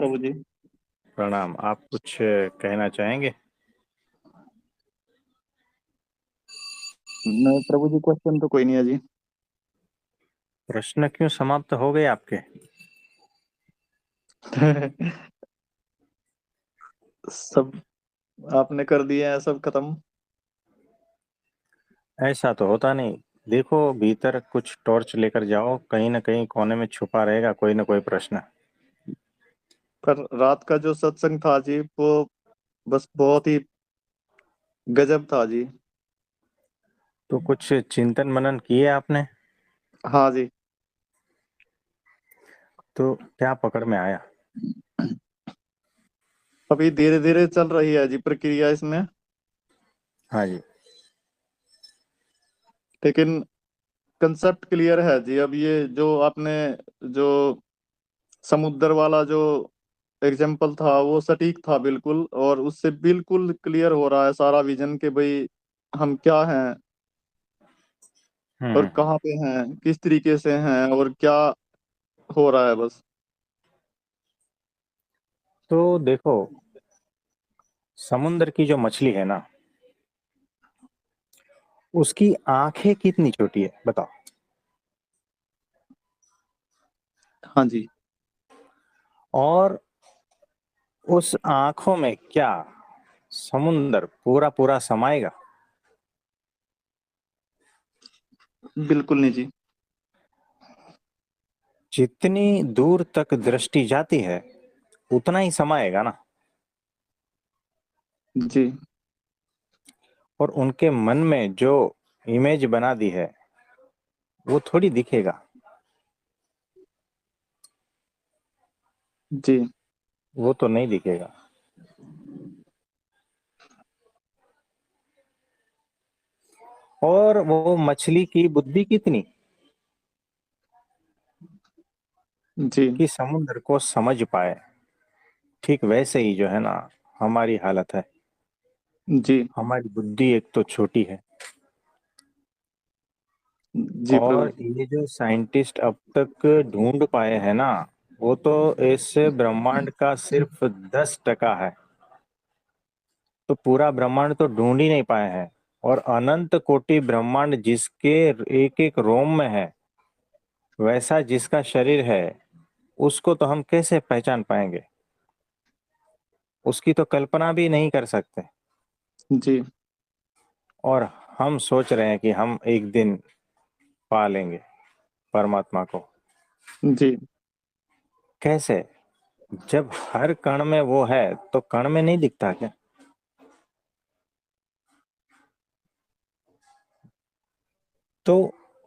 प्रभु जी। प्रणाम। आप कुछ कहना चाहेंगे? नहीं प्रभु जी, क्वेश्चन तो कोई नहीं है जी। प्रश्न क्यों समाप्त हो गए आपके? सब आपने कर दिए हैं, सब खत्म। ऐसा तो होता नहीं। देखो, भीतर कुछ टॉर्च लेकर जाओ, कहीं ना कहीं कोने में छुपा रहेगा कोई ना कोई प्रश्न। पर रात का जो सत्संग था जी, वो बस बहुत ही गजब था जी। तो कुछ चिंतन मनन किए आपने? हाँ जी। तो क्या पकड़ में आया? अभी धीरे धीरे चल रही है जी प्रक्रिया इसमें। हाँ जी। लेकिन कंसेप्ट क्लियर है जी। अब ये जो आपने जो समुद्र वाला जो एग्जाम्पल था वो सटीक था बिल्कुल, और उससे बिल्कुल क्लियर हो रहा है सारा विजन के भाई हम क्या हैं हम्म और हम्म, हम्म। कहाँ पे हैं, किस तरीके से हैं और क्या हो रहा है बस। तो देखो, समुद्र की जो मछली है ना, उसकी आंखें कितनी छोटी है बताओ। हाँ जी। और उस आंखों में क्या समुंदर पूरा पूरा समाएगा? बिल्कुल नहीं जी। जितनी दूर तक दृष्टि जाती है उतना ही समाएगा ना। जी। और उनके मन में जो इमेज बना दी है वो थोड़ी दिखेगा। जी। वो तो नहीं दिखेगा। और वो मछली की बुद्धि कितनी जी। कि समुद्र को समझ पाए। ठीक वैसे ही जो है ना, हमारी हालत है। जी। हमारी बुद्धि एक तो छोटी है। जी प्रभु और जी। ये जो साइंटिस्ट अब तक ढूंढ पाए हैं ना, वो तो इस ब्रह्मांड का सिर्फ 10% है। तो पूरा ब्रह्मांड तो ढूंढ ही नहीं पाए हैं। और अनंत कोटि ब्रह्मांड जिसके एक एक रोम में है, वैसा जिसका शरीर है, उसको तो हम कैसे पहचान पाएंगे? उसकी तो कल्पना भी नहीं कर सकते। जी। और हम सोच रहे हैं कि हम एक दिन पा लेंगे परमात्मा को। जी। कैसे? जब हर कण में वो है तो कण में नहीं दिखता क्या? तो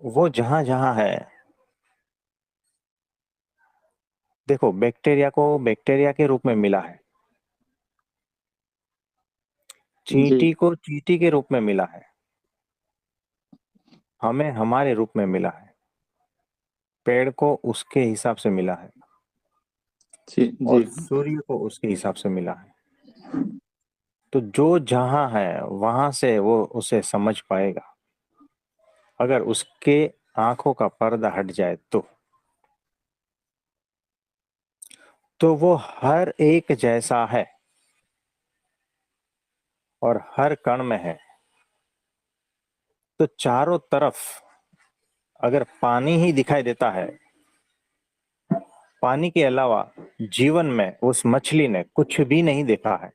वो जहां जहां है, देखो, बैक्टीरिया को बैक्टीरिया के रूप में मिला है, जी। चींटी को चींटी के रूप में मिला है, हमें हमारे रूप में मिला है, पेड़ को उसके हिसाब से मिला है, जी। और जी। सूर्य को उसके हिसाब से मिला है। तो जो जहां है वहां से वो उसे समझ पाएगा। अगर उसके आंखों का पर्दा हट जाए तो वो हर एक जैसा है और हर कण में है। तो चारों तरफ अगर पानी ही दिखाई देता है, पानी के अलावा जीवन में उस मछली ने कुछ भी नहीं देखा है,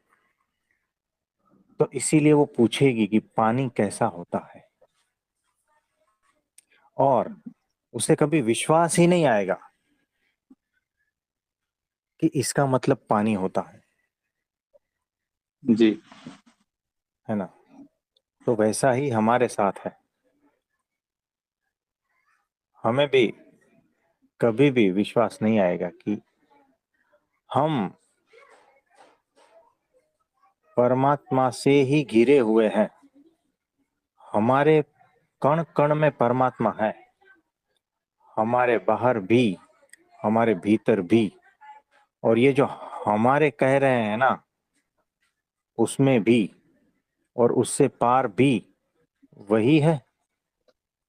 तो इसीलिए वो पूछेगी कि पानी कैसा होता है। और उसे कभी विश्वास ही नहीं आएगा कि इसका मतलब पानी होता जी। है ना। तो वैसा ही हमारे साथ है। हमें भी कभी भी विश्वास नहीं आएगा कि हम परमात्मा से ही घिरे हुए हैं। हमारे कण कण में परमात्मा है, हमारे बाहर भी, हमारे भीतर भी। और ये जो हमारे कह रहे हैं ना, उसमें भी और उससे पार भी वही है।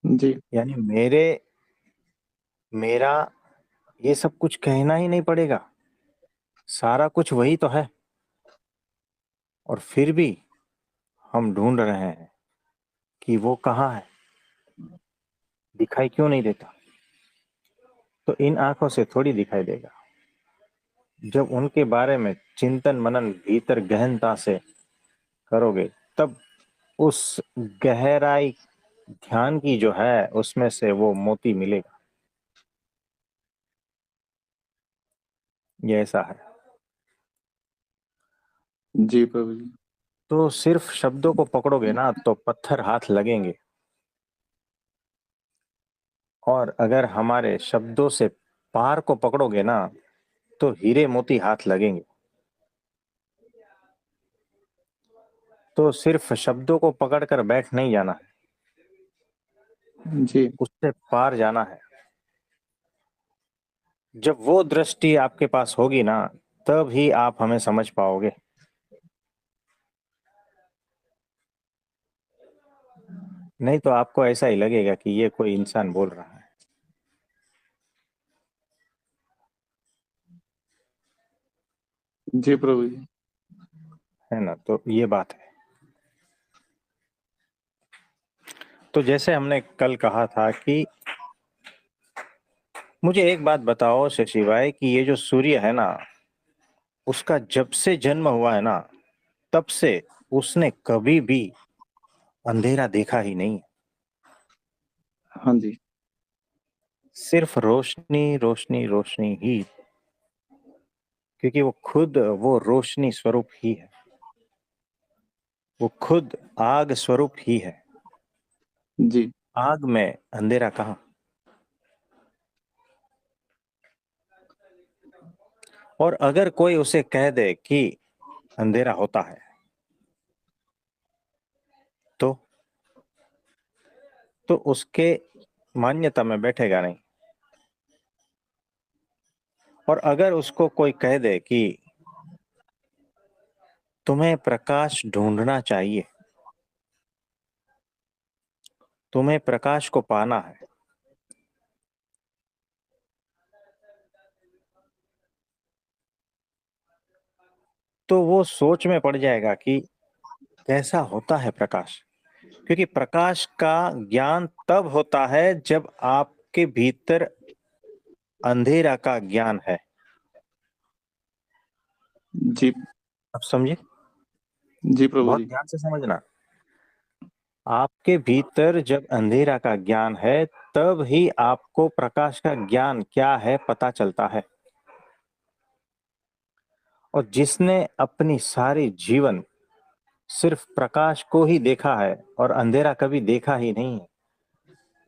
जी। यानी मेरा ये सब कुछ कहना ही नहीं पड़ेगा। सारा कुछ वही तो है, और फिर भी हम ढूंढ रहे हैं कि वो कहाँ है, दिखाई क्यों नहीं देता। तो इन आंखों से थोड़ी दिखाई देगा। जब उनके बारे में चिंतन मनन भीतर गहनता से करोगे, तब उस गहराई ध्यान की जो है उसमें से वो मोती मिलेगा। ये ऐसा है। जी प्रभु जी। तो सिर्फ शब्दों को पकड़ोगे ना तो पत्थर हाथ लगेंगे, और अगर हमारे शब्दों से पार को पकड़ोगे ना तो हीरे मोती हाथ लगेंगे। तो सिर्फ शब्दों को पकड़कर बैठ नहीं जाना है, जी उससे पार जाना है। जब वो दृष्टि आपके पास होगी ना, तब ही आप हमें समझ पाओगे। नहीं तो आपको ऐसा ही लगेगा कि ये कोई इंसान बोल रहा जी प्रभु जी। है ना। तो ये बात है। तो जैसे हमने कल कहा था कि मुझे एक बात बताओ शशि भाई, कि ये जो सूर्य है ना, उसका जब से जन्म हुआ है ना, तब से उसने कभी भी अंधेरा देखा ही नहीं। हाँ जी। सिर्फ रोशनी रोशनी रोशनी ही, क्योंकि वो खुद वो रोशनी स्वरूप ही है, वो खुद आग स्वरूप ही है। जी आग में अंधेरा कहाँ। और अगर कोई उसे कह दे कि अंधेरा होता है, तो उसके मान्यता में बैठेगा नहीं। और अगर उसको कोई कह दे कि तुम्हें प्रकाश ढूंढना चाहिए, तुम्हें प्रकाश को पाना है, तो वो सोच में पड़ जाएगा कि कैसा होता है प्रकाश। क्योंकि प्रकाश का ज्ञान तब होता है जब आपके भीतर अंधेरा का ज्ञान है। जी। अब समझे, जी प्रभु बहुत जी। ध्यान से समझना। आपके भीतर जब अंधेरा का ज्ञान है, तब ही आपको प्रकाश का ज्ञान क्या है पता चलता है। और जिसने अपनी सारी जीवन सिर्फ प्रकाश को ही देखा है और अंधेरा कभी देखा ही नहीं है,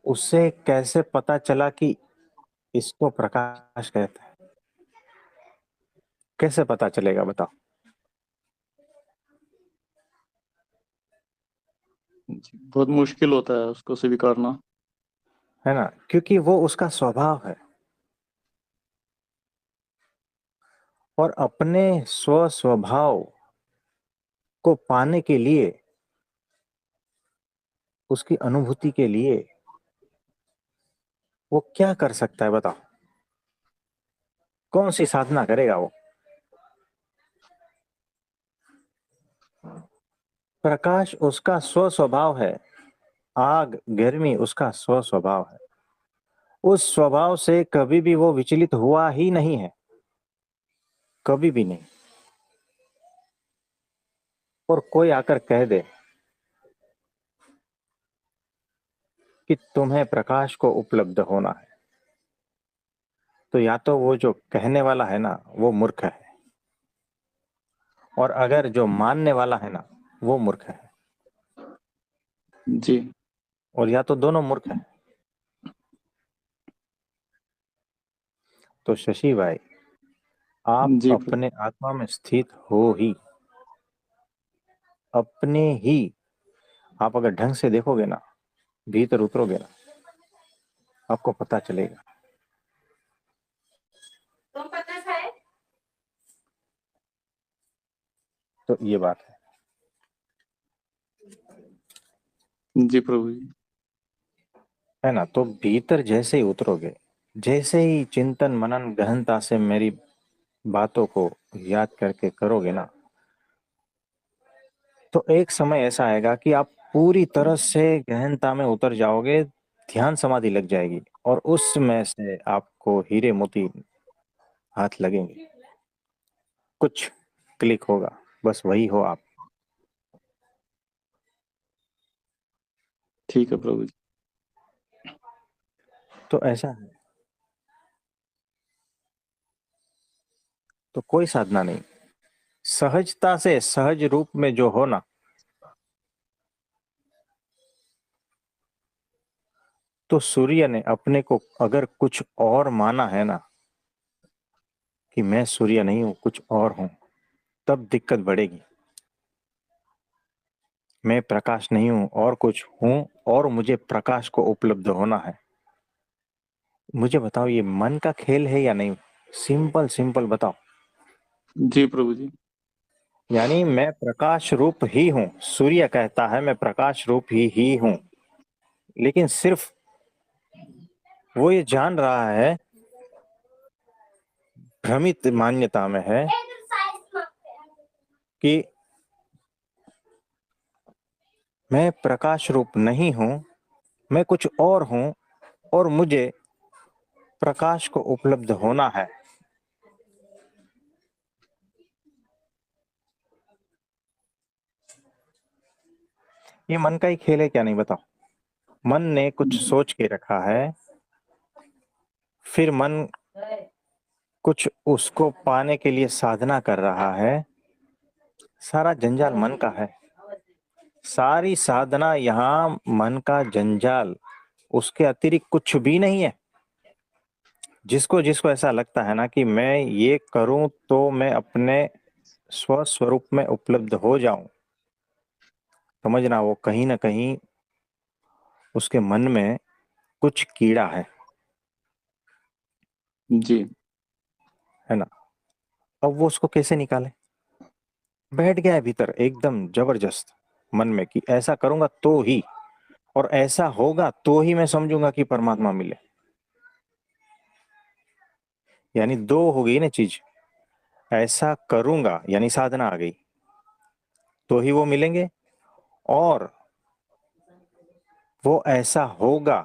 उससे कैसे पता चला कि इसको प्रकाश कहते हैं। कैसे पता चलेगा बताओ। जी बहुत मुश्किल होता है उसको स्वीकारना। है ना, क्योंकि वो उसका स्वभाव है। और अपने स्व स्वभाव को पाने के लिए, उसकी अनुभूति के लिए वो क्या कर सकता है बताओ। कौन सी साधना करेगा वो। प्रकाश उसका स्व स्वभाव है, आग गर्मी उसका स्व स्वभाव है। उस स्वभाव से कभी भी वो विचलित हुआ ही नहीं है, कभी भी नहीं। और कोई आकर कह दे कि तुम्हें प्रकाश को उपलब्ध होना है, तो या तो वो जो कहने वाला है ना वो मूर्ख है, और अगर जो मानने वाला है ना वो मूर्ख है, जी। और या तो दोनों मूर्ख है। तो शशि भाई, आप जी प्रभु। अपने आत्मा में स्थित हो ही, अपने ही, आप अगर ढंग से देखोगे ना, भीतर उतरोगे ना, आपको पता चलेगा। तो ये बात जी प्रभु जी। है ना। तो भीतर जैसे ही उतरोगे, जैसे ही चिंतन मनन गहनता से मेरी बातों को याद करके करोगे ना, तो एक समय ऐसा आएगा कि आप पूरी तरह से गहनता में उतर जाओगे, ध्यान समाधि लग जाएगी, और उसमें से आपको हीरे मोती हाथ लगेंगे, कुछ क्लिक होगा, बस वही हो आप। ठीक है प्रभु जी। तो ऐसा है, तो कोई साधना नहीं, सहजता से सहज रूप में जो हो ना, तो सूर्य ने अपने को अगर कुछ और माना है ना, कि मैं सूर्य नहीं हूं कुछ और हूं, तब दिक्कत बढ़ेगी। मैं प्रकाश नहीं हूं और कुछ हूं, और मुझे प्रकाश को उपलब्ध होना है। मुझे बताओ, ये मन का खेल है या नहीं? सिंपल सिंपल बताओ। जी प्रभु जी। यानी मैं प्रकाश रूप ही हूं, सूर्य कहता है मैं प्रकाश रूप ही हूं, लेकिन सिर्फ वो ये जान रहा है, भ्रमित मान्यता में है कि मैं प्रकाश रूप नहीं हूं, मैं कुछ और हूं, और मुझे प्रकाश को उपलब्ध होना है। ये मन का ही खेल है क्या? नहीं बताओ। मन ने कुछ सोच के रखा है, फिर मन कुछ उसको पाने के लिए साधना कर रहा है। सारा जंजाल मन का है, सारी साधना यहाँ मन का जंजाल, उसके अतिरिक्त कुछ भी नहीं है। जिसको जिसको ऐसा लगता है ना कि मैं ये करूं तो मैं अपने स्वस्वरूप में उपलब्ध हो जाऊं, समझना वो कहीं ना कहीं उसके मन में कुछ कीड़ा जी है ना। अब वो उसको कैसे निकाले? बैठ गया है भीतर एकदम जबरदस्त मन में कि ऐसा करूंगा तो ही, और ऐसा होगा तो ही मैं समझूंगा कि परमात्मा मिले। यानी दो हो गई ना चीज, ऐसा करूंगा यानी साधना आ गई, तो ही वो मिलेंगे, और वो ऐसा होगा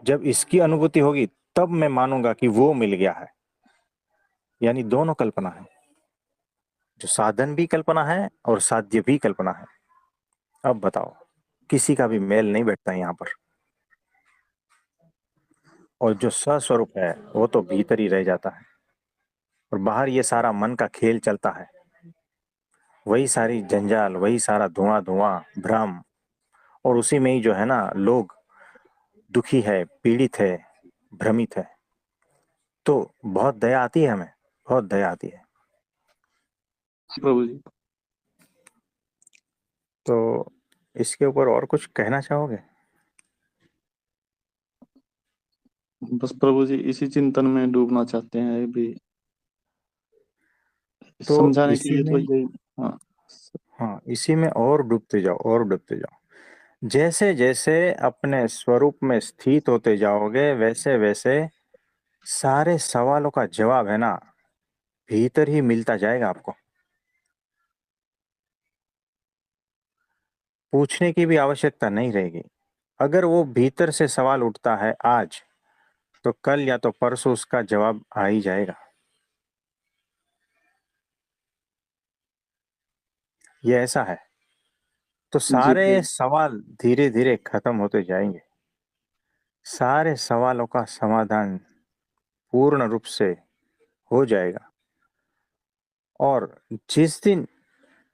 जब इसकी अनुभूति होगी, तब मैं मानूंगा कि वो मिल गया है। यानी दोनों कल्पना है, जो साधन भी कल्पना है और साध्य भी कल्पना है। अब बताओ, किसी का भी मेल नहीं बैठता यहाँ पर, और जो सस्वरूप है वो तो भीतर ही रह जाता है, और बाहर ये सारा मन का खेल चलता है, वही सारी जंजाल, वही सारा धुआं धुआं भ्रम, और उसी में ही जो है ना लोग दुखी है, पीड़ित है, भ्रमित है। तो बहुत दया आती है हमें, बहुत दया आती है। प्रभु जी। तो इसके ऊपर और कुछ कहना चाहोगे? बस प्रभु जी इसी चिंतन में डूबना चाहते हैं अभी, तो समझाने के इसी लिए तो में, यही। हाँ। हाँ इसी में और डूबते जाओ, और डूबते जाओ। जैसे जैसे अपने स्वरूप में स्थित होते जाओगे, वैसे वैसे सारे सवालों का जवाब है ना, भीतर ही मिलता जाएगा आपको। पूछने की भी आवश्यकता नहीं रहेगी। अगर वो भीतर से सवाल उठता है आज, तो कल या तो परसों उसका जवाब आ ही जाएगा। ये ऐसा है। तो जी सारे प्रभु। सवाल धीरे धीरे खत्म होते जाएंगे, सारे सवालों का समाधान पूर्ण रूप से हो जाएगा। और जिस दिन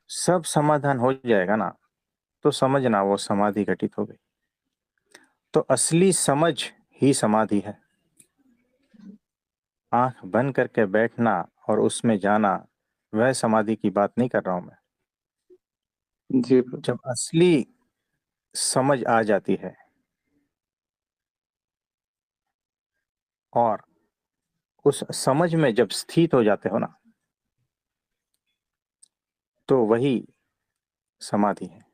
सब समाधान हो जाएगा ना, तो समझना वो समाधि घटित हो गई। तो असली समझ ही समाधि है। आंख बंद करके बैठना और उसमें जाना, वह समाधि की बात नहीं कर रहा हूं मैं। जी प्रभु। जब असली समझ आ जाती है, और उस समझ में जब स्थित हो जाते हो ना, तो वही समाधि है।